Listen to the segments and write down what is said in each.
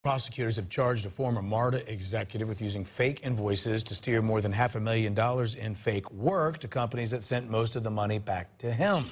Prosecutors have charged a former MARTA executive with using fake invoices to steer more than $500,000 in fake work to companies that sent most of the money back to him.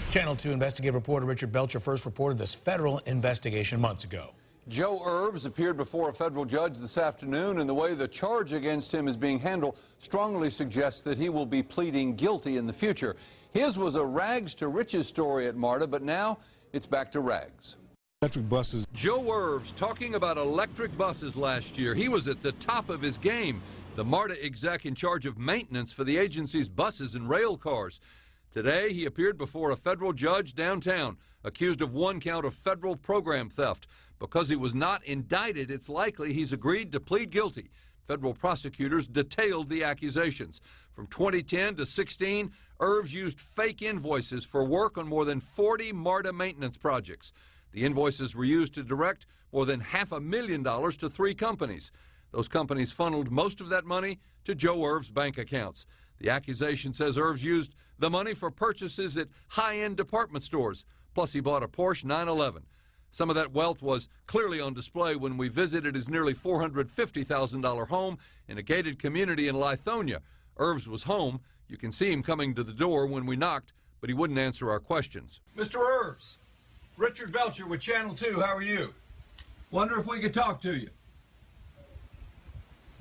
Channel 2 investigative reporter Richard Belcher first reported this federal investigation months ago. Joe Irvs appeared before a federal judge this afternoon, and the way the charge against him is being handled strongly suggests that he will be pleading guilty in the future. His was a rags to riches story at MARTA, but now it's back to rags. Electric buses. Joe Irvs talking about electric buses last year. He was at the top of his game, the MARTA exec in charge of maintenance for the agency's buses and rail cars. Today, he appeared before a federal judge downtown, accused of one count of federal program theft. Because he was not indicted, it's likely he's agreed to plead guilty. Federal prosecutors detailed the accusations. From 2010 to 16, Irvs used fake invoices for work on more than 40 MARTA maintenance projects. The invoices were used to direct more than $500,000 to 3 companies. Those companies funneled most of that money to Joe Irvs' bank accounts. The accusation says Irvs used the money for purchases at high-end department stores, plus he bought a Porsche 911. Some of that wealth was clearly on display when we visited his nearly $450,000 home in a gated community in Lithonia. Irvs was home. You can see him coming to the door when we knocked, but he wouldn't answer our questions. Mr. Irvs, Richard Belcher with Channel 2, how are you? Wonder if we could talk to you.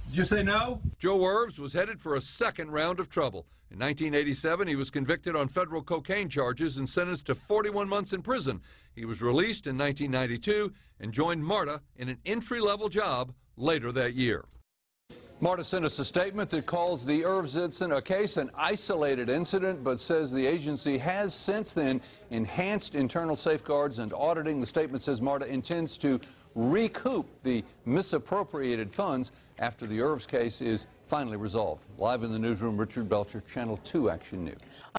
Did you say no? Joe Irvs was headed for a second round of trouble. In 1987, he was convicted on federal cocaine charges and sentenced to 41 months in prison. He was released in 1992 and joined MARTA in an entry-level job later that year. MARTA sent us a statement that calls the Irvs case an isolated incident, but says the agency has since then enhanced internal safeguards and auditing. The statement says MARTA intends to recoup the misappropriated funds after the Irvs case is finally resolved. Live in the newsroom, Richard Belcher, Channel 2 Action News.